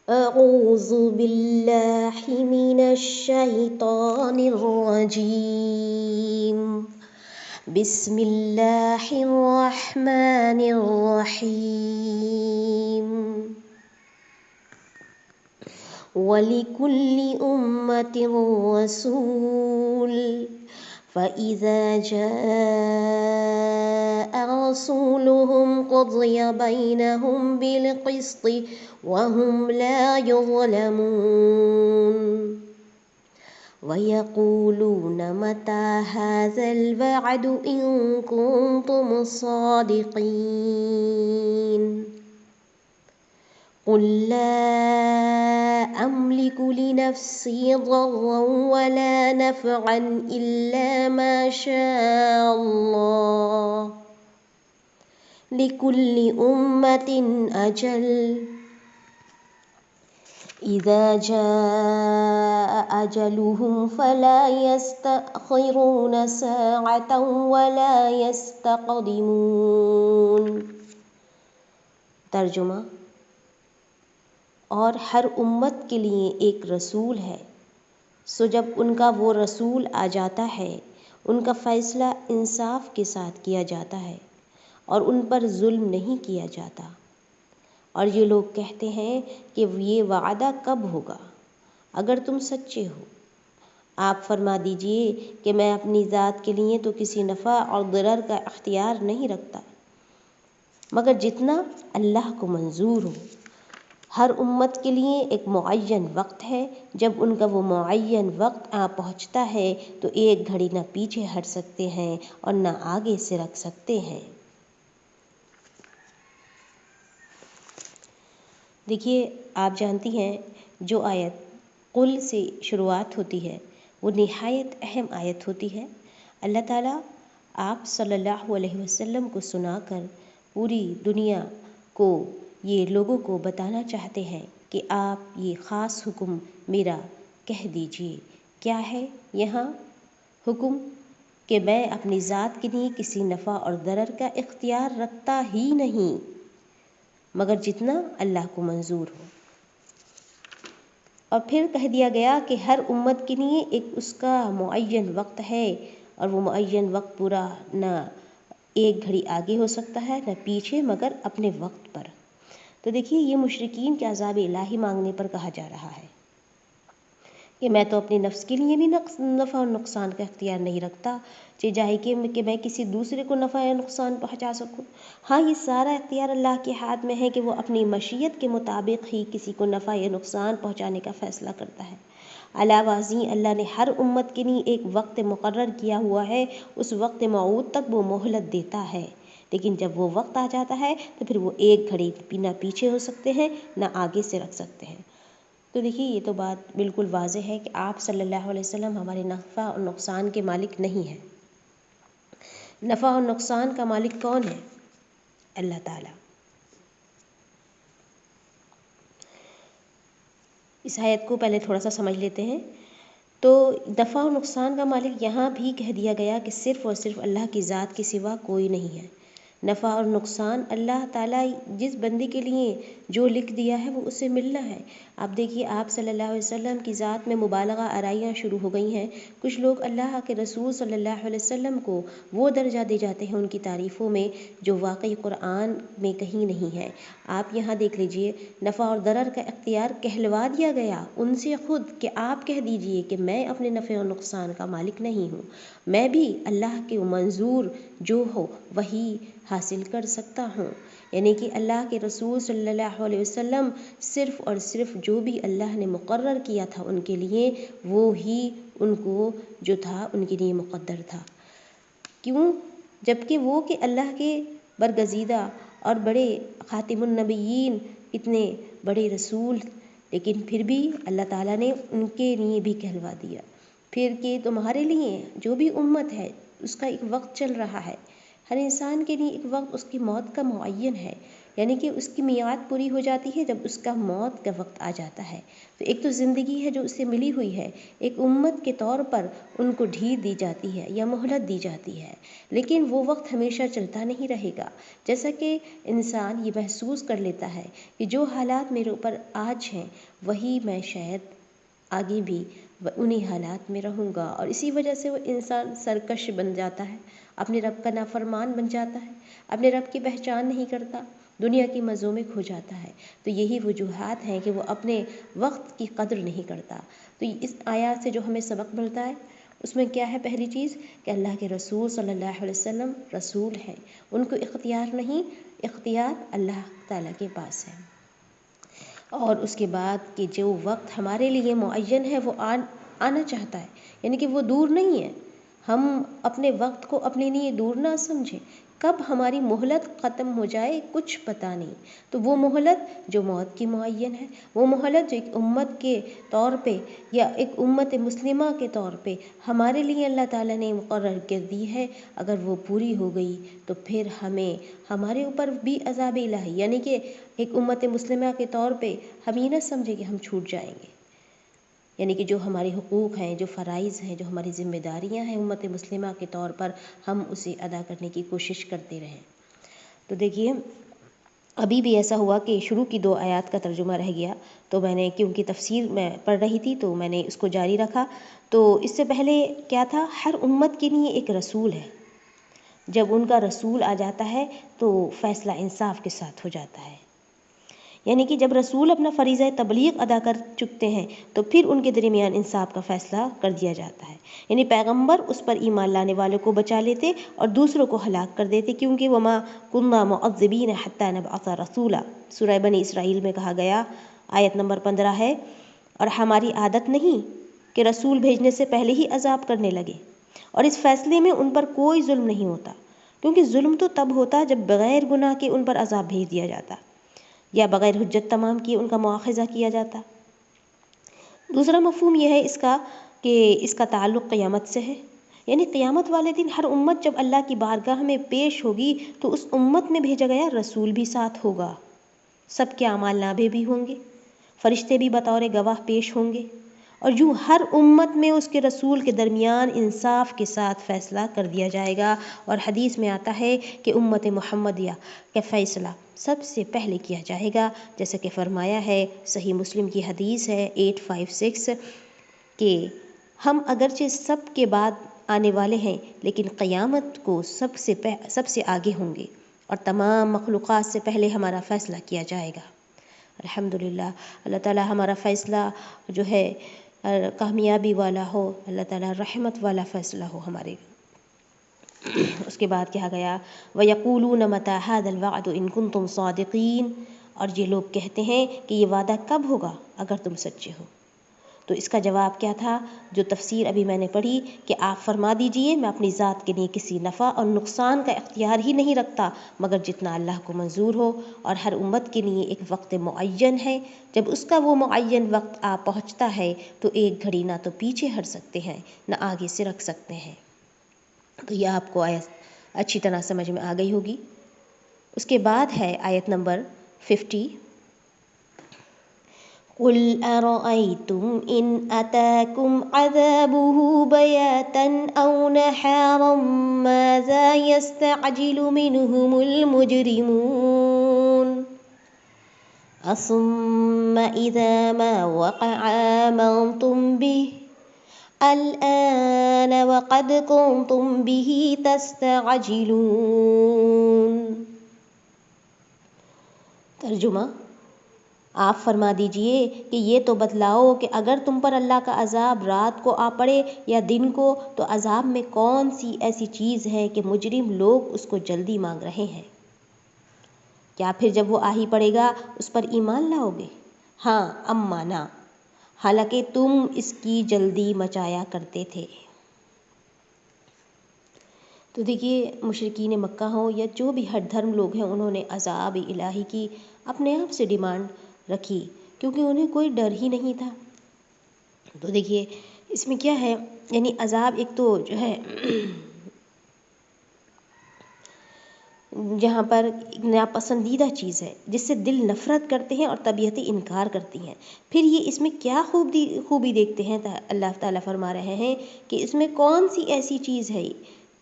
أعوذ بالله من الشيطان الرجيم بسم الله الرحمن الرحيم ولكل أمة رسول فإذا جاء رسولهم قضي بينهم بالقسط وهم لا يظلمون ويقولون متى هذا الوعد إن كنتم صادقين قل لا أملك لنفسي ضرا ولا نفعا إلا ما شاء الله لكل أمة أجل إذا جاء أجلهم فلا يستأخرون ساعة ولا يستقدمون۔ ترجمہ: اور ہر امت کے لیے ایک رسول ہے، سو جب ان کا وہ رسول آ جاتا ہے ان کا فیصلہ انصاف کے ساتھ کیا جاتا ہے اور ان پر ظلم نہیں کیا جاتا۔ اور یہ لوگ کہتے ہیں کہ یہ وعدہ کب ہوگا؟ اگر تم سچے ہو، آپ فرما دیجئے کہ میں اپنی ذات کے لیے تو کسی نفع اور ضرر کا اختیار نہیں رکھتا مگر جتنا اللہ کو منظور ہو۔ ہر امت کے لیے ایک معین وقت ہے، جب ان کا وہ معین وقت آ پہنچتا ہے تو ایک گھڑی نہ پیچھے ہٹ سکتے ہیں اور نہ آگے سے رکھ سکتے ہیں۔ دیکھیے، آپ جانتی ہیں جو آیت قل سے شروعات ہوتی ہے وہ نہایت اہم آیت ہوتی ہے۔ اللہ تعالیٰ آپ صلی اللہ علیہ وسلم کو سنا کر پوری دنیا کو، یہ لوگوں کو بتانا چاہتے ہیں کہ آپ یہ خاص حکم میرا کہہ دیجئے۔ کیا ہے یہاں حکم؟ کہ میں اپنی ذات کے لیے کسی نفع اور ضرر کا اختیار رکھتا ہی نہیں مگر جتنا اللہ کو منظور ہو۔ اور پھر کہہ دیا گیا کہ ہر امت کے لیے ایک اس کا معین وقت ہے اور وہ معین وقت پورا نہ ایک گھڑی آگے ہو سکتا ہے نہ پیچھے مگر اپنے وقت پر۔ تو دیکھیے، یہ مشرکین کے عذاب الہی مانگنے پر کہا جا رہا ہے کہ میں تو اپنے نفس کے لیے بھی نفع اور نقصان کا اختیار نہیں رکھتا، چاہے کہ میں کسی دوسرے کو نفع یا نقصان پہنچا سکوں۔ ہاں، یہ سارا اختیار اللہ کے ہاتھ میں ہے کہ وہ اپنی مشیت کے مطابق ہی کسی کو نفع یا نقصان پہنچانے کا فیصلہ کرتا ہے۔ علاوہ ازیں اللہ نے ہر امت کے لیے ایک وقت مقرر کیا ہوا ہے، اس وقت موعود تک وہ مہلت دیتا ہے، لیکن جب وہ وقت آ جاتا ہے تو پھر وہ ایک گھڑی نہ پیچھے ہو سکتے ہیں نہ آگے سے رکھ سکتے ہیں۔ تو دیکھیے، یہ تو بات بالکل واضح ہے کہ آپ صلی اللہ علیہ وسلم ہمارے نفع اور نقصان کے مالک نہیں ہیں۔ نفع اور نقصان کا مالک کون ہے؟ اللہ تعالیٰ۔ اس آیت کو پہلے تھوڑا سا سمجھ لیتے ہیں۔ تو نفع اور نقصان کا مالک یہاں بھی کہہ دیا گیا کہ صرف اور صرف اللہ کی ذات کے سوا کوئی نہیں ہے۔ نفع اور نقصان اللہ تعالیٰ جس بندے کے لیے جو لکھ دیا ہے وہ اسے ملنا ہے۔ آپ دیکھیے، آپ صلی اللہ علیہ وسلم کی ذات میں مبالغہ آرائیاں شروع ہو گئی ہیں۔ کچھ لوگ اللہ کے رسول صلی اللہ علیہ وسلم کو وہ درجہ دے جاتے ہیں ان کی تعریفوں میں جو واقعی قرآن میں کہیں نہیں ہے۔ آپ یہاں دیکھ لیجئے، نفع اور ضرر کا اختیار کہلوا دیا گیا ان سے خود کہ آپ کہہ دیجئے کہ میں اپنے نفع اور نقصان کا مالک نہیں ہوں، میں بھی اللہ کے منظور جو ہو وہی حاصل کر سکتا ہوں۔ یعنی کہ اللہ کے رسول صلی اللہ علیہ وسلم صرف اور صرف جو بھی اللہ نے مقرر کیا تھا ان کے لیے وہ ہی ان کو جو تھا ان کے لیے مقدر تھا۔ کیوں؟ جبکہ وہ کہ اللہ کے برگزیدہ اور بڑے خاتم النبیین، اتنے بڑے رسول، لیکن پھر بھی اللہ تعالیٰ نے ان کے لیے بھی کہلوا دیا پھر کہ تمہارے لیے جو بھی امت ہے اس کا ایک وقت چل رہا ہے۔ ہر انسان کے لیے ایک وقت اس کی موت کا معین ہے۔ یعنی کہ اس کی میعاد پوری ہو جاتی ہے جب اس کا موت کا وقت آ جاتا ہے۔ تو ایک تو زندگی ہے جو اس سے ملی ہوئی ہے، ایک امت کے طور پر ان کو ڈھیل دی جاتی ہے یا مہلت دی جاتی ہے، لیکن وہ وقت ہمیشہ چلتا نہیں رہے گا۔ جیسا کہ انسان یہ محسوس کر لیتا ہے کہ جو حالات میرے اوپر آج ہیں وہی میں شاید آگے بھی انہی حالات میں رہوں گا، اور اسی وجہ سے وہ انسان سرکش بن جاتا ہے، اپنے رب کا نافرمان بن جاتا ہے، اپنے رب کی پہچان نہیں کرتا، دنیا کی مزوں میں کھو جاتا ہے۔ تو یہی وجوہات ہیں کہ وہ اپنے وقت کی قدر نہیں کرتا۔ تو اس آیات سے جو ہمیں سبق ملتا ہے اس میں کیا ہے؟ پہلی چیز کہ اللہ کے رسول صلی اللہ علیہ وسلم رسول ہیں، ان کو اختیار نہیں، اختیار اللہ تعالیٰ کے پاس ہے۔ اور اس کے بعد کہ جو وقت ہمارے لیے معین ہے وہ آنا چاہتا ہے، یعنی کہ وہ دور نہیں ہے۔ ہم اپنے وقت کو اپنے لیے دور نہ سمجھیں، کب ہماری مہلت ختم ہو جائے کچھ پتہ نہیں۔ تو وہ مہلت جو موت کی معین ہے، وہ مہلت جو ایک امت کے طور پہ یا ایک امت مسلمہ کے طور پہ ہمارے لیے اللہ تعالیٰ نے مقرر کر دی ہے، اگر وہ پوری ہو گئی تو پھر ہمارے اوپر بھی عذاب الہی، یعنی کہ ایک امت مسلمہ کے طور پہ ہم یہ نہ سمجھیں کہ ہم چھوٹ جائیں گے، یعنی کہ جو ہمارے حقوق ہیں، جو فرائض ہیں، جو ہماری ذمہ داریاں ہیں امت مسلمہ کے طور پر، ہم اسے ادا کرنے کی کوشش کرتے رہیں۔ تو دیکھیے ابھی بھی ایسا ہوا کہ شروع کی 2 آیات کا ترجمہ رہ گیا، تو میں نے کیونکہ تفسیر میں پڑھ رہی تھی تو میں نے اس کو جاری رکھا۔ تو اس سے پہلے کیا تھا؟ ہر امت کے لیے ایک رسول ہے، جب ان کا رسول آ جاتا ہے تو فیصلہ انصاف کے ساتھ ہو جاتا ہے، یعنی کہ جب رسول اپنا فریضہ تبلیغ ادا کر چکتے ہیں تو پھر ان کے درمیان انصاف کا فیصلہ کر دیا جاتا ہے، یعنی پیغمبر اس پر ایمان لانے والوں کو بچا لیتے اور دوسروں کو ہلاک کر دیتے، کیونکہ وما كنا معذبین حتی نبعث رسولا، سورہ بنی اسرائیل میں کہا گیا، آیت نمبر 15 ہے، اور ہماری عادت نہیں کہ رسول بھیجنے سے پہلے ہی عذاب کرنے لگے، اور اس فیصلے میں ان پر کوئی ظلم نہیں ہوتا، کیونکہ ظلم تو تب ہوتا جب بغیر گناہ کے ان پر عذاب بھیج دیا جاتا یا بغیر حجت تمام کیے ان کا مواخذہ کیا جاتا۔ دوسرا مفہوم یہ ہے اس کا کہ اس کا تعلق قیامت سے ہے، یعنی قیامت والے دن ہر امت جب اللہ کی بارگاہ میں پیش ہوگی تو اس امت میں بھیجا گیا رسول بھی ساتھ ہوگا، سب کے اعمال نامے بھی ہوں گے، فرشتے بھی بطور گواہ پیش ہوں گے، اور یوں ہر امت میں اس کے رسول کے درمیان انصاف کے ساتھ فیصلہ کر دیا جائے گا۔ اور حدیث میں آتا ہے کہ امت محمدیہ کا فیصلہ سب سے پہلے کیا جائے گا، جیسا کہ فرمایا ہے، صحیح مسلم کی حدیث ہے 856، کہ ہم اگرچہ سب کے بعد آنے والے ہیں لیکن قیامت کو سب سے آگے ہوں گے اور تمام مخلوقات سے پہلے ہمارا فیصلہ کیا جائے گا۔ الحمدللہ اللہ تعالیٰ ہمارا فیصلہ جو ہے کامیابی والا ہو، اللہ تعالیٰ رحمت والا فیصلہ ہو ہمارے۔ اس کے بعد کہا گیا وَيَقُولُونَ مَتَى هَذَا الْوَعْدُ إِن كُنتُمْ صَادِقِينَ، اور یہ لوگ کہتے ہیں کہ یہ وعدہ کب ہوگا اگر تم سچے ہو۔ تو اس کا جواب کیا تھا؟ جو تفسیر ابھی میں نے پڑھی کہ آپ فرما دیجئے میں اپنی ذات کے لیے کسی نفع اور نقصان کا اختیار ہی نہیں رکھتا مگر جتنا اللہ کو منظور ہو، اور ہر امت کے لیے ایک وقت معین ہے، جب اس کا وہ معین وقت آ پہنچتا ہے تو ایک گھڑی نہ تو پیچھے ہٹ سکتے ہیں نہ آگے سے رکھ سکتے ہیں۔ تو یہ آپ کو آیت اچھی طرح سمجھ میں آ گئی ہوگی۔ اس کے بعد ہے آیت نمبر 50، قُلْ أَرَأَيْتُمْ إِنْ أَتَاكُمْ عَذَابُهُ بَيَاتًا أَوْ نَهَارًا مَاذَا يَسْتَعْجِلُ مِنْهُ الْمُجْرِمُونَ ثُمَّ إِذَا مَا وَقَعَ آمَنْتُمْ بِهِ الْآنَ وَقَدْ كُنْتُمْ بِهِ تَسْتَعْجِلُونَ۔ ترجمہ، آپ فرما دیجئے کہ یہ تو بتلاؤ کہ اگر تم پر اللہ کا عذاب رات کو آ پڑے یا دن کو تو عذاب میں کون سی ایسی چیز ہے کہ مجرم لوگ اس کو جلدی مانگ رہے ہیں؟ کیا پھر جب وہ آ ہی پڑے گا اس پر ایمان لاؤ گے؟ ہاں اما نہ، حالانکہ تم اس کی جلدی مچایا کرتے تھے۔ تو دیکھیے مشرکین مکہ ہوں یا جو بھی ہر دھرم لوگ ہیں، انہوں نے عذاب الہی کی اپنے آپ سے ڈیمانڈ رکھی، کیونکہ انہیں کوئی ڈر ہی نہیں تھا۔ تو دیکھیے اس میں کیا ہے، یعنی عذاب ایک تو جو ہے جہاں پر ناپسندیدہ چیز ہے جس سے دل نفرت کرتے ہیں اور طبیعتیں انکار کرتی ہیں، پھر یہ اس میں کیا خوبی دیکھتے ہیں؟ اللہ تعالیٰ فرما رہے ہیں کہ اس میں کون سی ایسی چیز ہے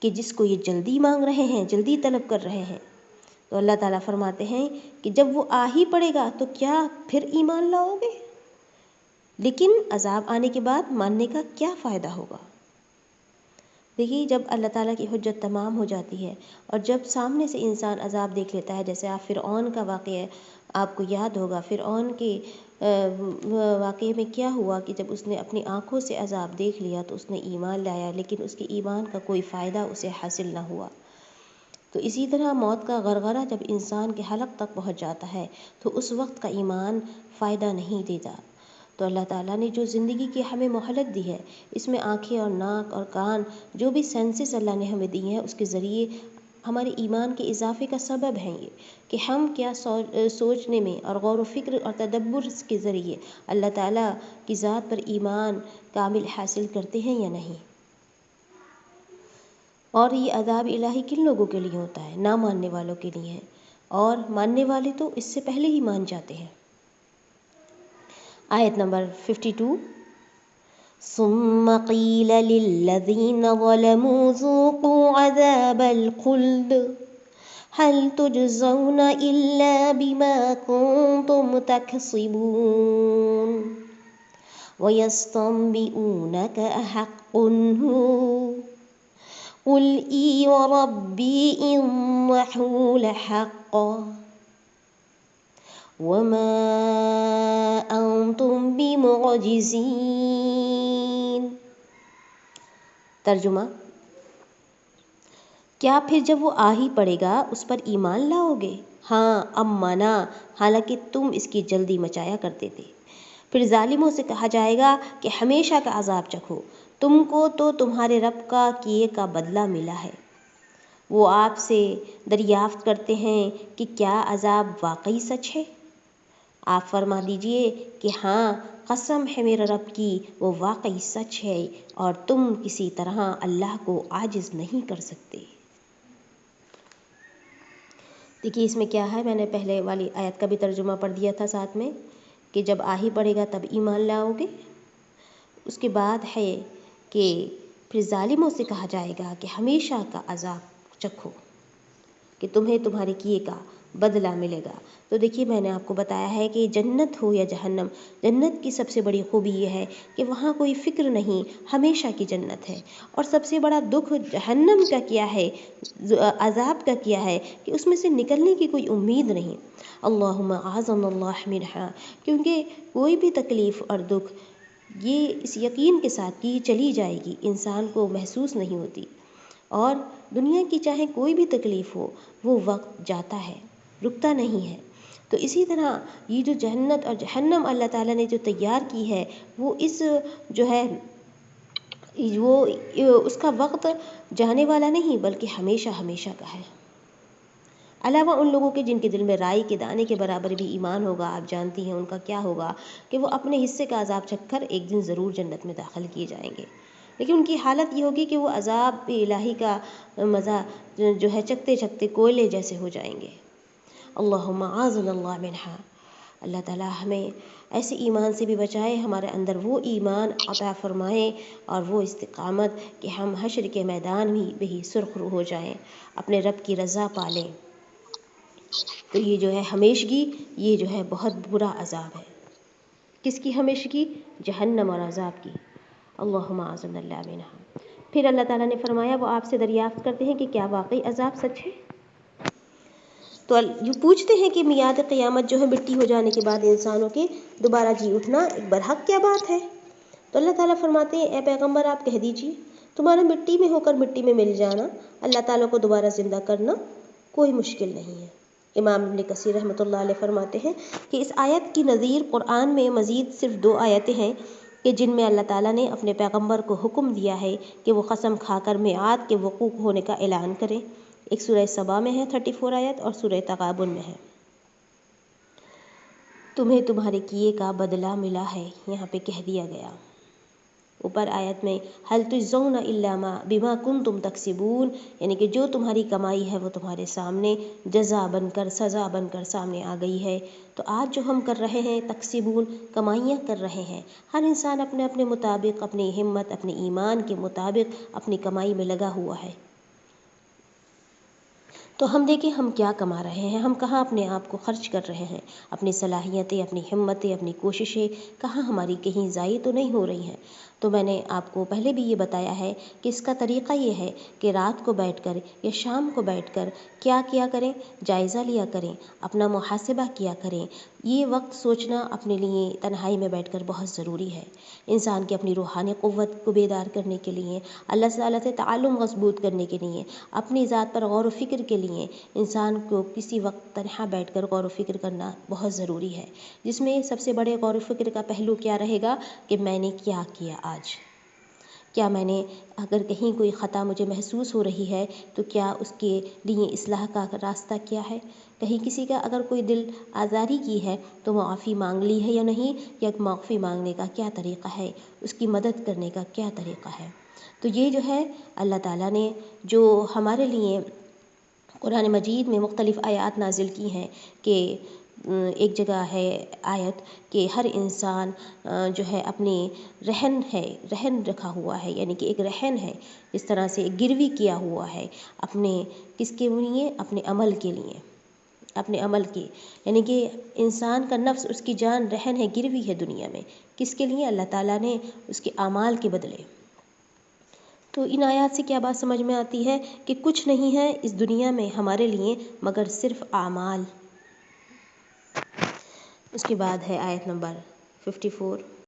کہ جس کو یہ جلدی مانگ رہے ہیں، جلدی طلب کر رہے ہیں؟ تو اللہ تعالیٰ فرماتے ہیں کہ جب وہ آ ہی پڑے گا تو کیا پھر ایمان لاؤ گے؟ لیکن عذاب آنے کے بعد ماننے کا کیا فائدہ ہوگا؟ دیکھیے، جب اللہ تعالیٰ کی حجت تمام ہو جاتی ہے اور جب سامنے سے انسان عذاب دیکھ لیتا ہے، جیسے آپ فرعون کا واقعہ آپ کو یاد ہوگا، فرعون کے واقعے میں کیا ہوا کہ جب اس نے اپنی آنکھوں سے عذاب دیکھ لیا تو اس نے ایمان لایا، لیکن اس کے ایمان کا کوئی فائدہ اسے حاصل نہ ہوا۔ تو اسی طرح موت کا غرغرہ جب انسان کے حلق تک پہنچ جاتا ہے تو اس وقت کا ایمان فائدہ نہیں دیتا۔ تو اللہ تعالیٰ نے جو زندگی کی ہمیں مہلت دی ہے، اس میں آنکھیں اور ناک اور کان، جو بھی سینسز اللہ نے ہمیں دی ہیں، اس کے ذریعے ہمارے ایمان کے اضافے کا سبب ہیں یہ کہ ہم کیا سوچنے میں اور غور و فکر اور تدبر کے ذریعے اللہ تعالیٰ کی ذات پر ایمان کامل حاصل کرتے ہیں یا نہیں۔ اور یہ عذاب الہی کن لوگوں کے لیے ہوتا ہے؟ نہ ماننے والوں کے لیے ہے، اور ماننے والے تو اس سے پہلے ہی مان جاتے ہیں۔ آیت نمبر 52، ثم قیل للذین ظلموا ذوقوا عذاب الخلد هل تجزون الا بما کنتم تکسبون ویستنبئونک احق هو قل ای وربی انه لحق وما انتم بمعجزین۔ ترجمہ، کیا پھر جب وہ آ ہی پڑے گا اس پر ایمان لاؤ گے؟ ہاں، اب مانا، حالانکہ تم اس کی جلدی مچایا کرتے تھے۔ پھر ظالموں سے کہا جائے گا کہ ہمیشہ کا عذاب چکھو، تم کو تو تمہارے رب کا کیے کا بدلہ ملا ہے۔ وہ آپ سے دریافت کرتے ہیں کہ کیا عذاب واقعی سچ ہے؟ آپ فرما دیجئے کہ ہاں، قسم ہے میرے رب کی، وہ واقعی سچ ہے اور تم کسی طرح اللہ کو عاجز نہیں کر سکتے۔ دیکھیے اس میں کیا ہے، میں نے پہلے والی آیت کا بھی ترجمہ پڑھ دیا تھا ساتھ میں کہ جب آ ہی پڑے گا تب ایمان لاؤ گے۔ اس کے بعد ہے کہ پھر ظالموں سے کہا جائے گا کہ ہمیشہ کا عذاب چکھو، کہ تمہیں تمہارے کیے کا بدلہ ملے گا۔ تو دیکھیے، میں نے آپ کو بتایا ہے کہ جنت ہو یا جہنم، جنت کی سب سے بڑی خوبی یہ ہے کہ وہاں کوئی فکر نہیں، ہمیشہ کی جنت ہے۔ اور سب سے بڑا دکھ جہنم کا کیا ہے، عذاب کا کیا ہے کہ اس میں سے نکلنے کی کوئی امید نہیں۔ اللہم اعاذنا اللہ منہا، کیونکہ کوئی بھی تکلیف اور دکھ یہ اس یقین کے ساتھ کہ یہ چلی جائے گی انسان کو محسوس نہیں ہوتی، اور دنیا کی چاہے کوئی بھی تکلیف ہو وہ وقت جاتا ہے، رکتا نہیں ہے۔ تو اسی طرح یہ جو جنت اور جہنم اللہ تعالیٰ نے جو تیار کی ہے، وہ اس جو ہے وہ اس کا وقت جانے والا نہیں بلکہ ہمیشہ ہمیشہ کا ہے۔ علاوہ ان لوگوں کے جن کے دل میں رائی کے دانے کے برابر بھی ایمان ہوگا، آپ جانتی ہیں ان کا کیا ہوگا کہ وہ اپنے حصے کا عذاب چکھ کر ایک دن ضرور جنت میں داخل کیے جائیں گے، لیکن ان کی حالت یہ ہوگی کہ وہ عذاب الہی کا مزہ جو ہے چکھتے چکھتے کوئلے جیسے ہو جائیں گے۔ اللہم اعاذنا اللہ منہا، اللہ تعالیٰ ہمیں ایسے ایمان سے بھی بچائے، ہمارے اندر وہ ایمان عطا فرمائے اور وہ استقامت کہ ہم حشر کے میدان میں بھی سرخرو ہو جائیں، اپنے رب کی رضا پالیں۔ تو یہ جو ہے ہمیشگی، یہ جو ہے بہت برا عذاب ہے۔ کس کی ہمیشگی؟ جہنم اور عذاب کی۔ اللہم اعاذنا اللہ منہا۔ پھر اللہ تعالیٰ نے فرمایا وہ آپ سے دریافت کرتے ہیں کہ کیا واقعی عذاب سچ ہے؟ تو جو پوچھتے ہیں کہ میعاد قیامت جو ہے مٹی ہو جانے کے بعد انسانوں کے دوبارہ جی اٹھنا ایک برحق کیا بات ہے؟ تو اللہ تعالیٰ فرماتے ہیں اے پیغمبر آپ کہہ دیجیے تمہارا مٹی میں ہو کر مٹی میں مل جانا، اللہ تعالیٰ کو دوبارہ زندہ کرنا کوئی مشکل نہیں ہے۔ امام ابن کثیر رحمۃ اللہ علیہ فرماتے ہیں کہ اس آیت کی نظیر قرآن میں مزید صرف 2 آیتیں ہیں کہ جن میں اللہ تعالیٰ نے اپنے پیغمبر کو حکم دیا ہے کہ وہ قسم کھا کر میعاد کے وقوع ہونے کا اعلان کریں۔ ایک سورہ سبا میں ہے 34 آیت اور سورہ تغابن میں ہے۔ تمہیں تمہارے کیے کا بدلہ ملا ہے، یہاں پہ کہہ دیا گیا۔ اوپر آیت میں حل تجزون الا ما بما کنتم تکسبون، یعنی کہ جو تمہاری کمائی ہے وہ تمہارے سامنے جزا بن کر، سزا بن کر سامنے آ گئی ہے۔ تو آج جو ہم کر رہے ہیں تکسبون، کمائیاں کر رہے ہیں، ہر انسان اپنے اپنے مطابق، اپنی ہمت، اپنے ایمان کے مطابق اپنی کمائی میں لگا ہوا ہے۔ تو ہم دیکھیں ہم کیا کما رہے ہیں، ہم کہاں اپنے آپ کو خرچ کر رہے ہیں، اپنی صلاحیتیں، اپنی ہمتیں، اپنی کوششیں کہاں ہماری کہیں ضائع تو نہیں ہو رہی ہیں۔ تو میں نے آپ کو پہلے بھی یہ بتایا ہے کہ اس کا طریقہ یہ ہے کہ رات کو بیٹھ کر یا شام کو بیٹھ کر کیا کیا کریں، جائزہ لیا کریں، اپنا محاسبہ کیا کریں۔ یہ وقت سوچنا اپنے لیے تنہائی میں بیٹھ کر بہت ضروری ہے، انسان کی اپنی روحانی قوت کو بیدار کرنے کے لیے، اللہ تعالیٰ سے تعلق مضبوط کرنے کے لیے، اپنی ذات پر غور و فکر کے لیے انسان کو کسی وقت تنہا بیٹھ کر غور و فکر کرنا بہت ضروری ہے، جس میں سب سے بڑے غور و فکر کا پہلو کیا رہے گا کہ میں نے کیا کیا آج، کیا میں نے، اگر کہیں کوئی خطا مجھے محسوس ہو رہی ہے تو کیا اس کے لیے اصلاح کا راستہ کیا ہے، کہیں کسی کا اگر کوئی دل آزاری کی ہے تو معافی مانگ لی ہے یا نہیں، یا معافی مانگنے کا کیا طریقہ ہے، اس کی مدد کرنے کا کیا طریقہ ہے۔ تو یہ جو ہے اللہ تعالیٰ نے جو ہمارے لیے قرآن مجید میں مختلف آیات نازل کی ہیں کہ ایک جگہ ہے آیت کہ ہر انسان جو ہے اپنی رہن رکھا ہوا ہے، یعنی کہ ایک رہن ہے، اس طرح سے گروی کیا ہوا ہے اپنے کس کے لیے، اپنے عمل کے لیے، اپنے عمل کی، یعنی کہ انسان کا نفس، اس کی جان رہن ہے، گروی ہے دنیا میں، کس کے لیے؟ اللہ تعالیٰ نے اس کے اعمال کے بدلے۔ تو ان آیات سے کیا بات سمجھ میں آتی ہے کہ کچھ نہیں ہے اس دنیا میں ہمارے لیے مگر صرف اعمال۔ اس کے بعد ہے آیت نمبر 54۔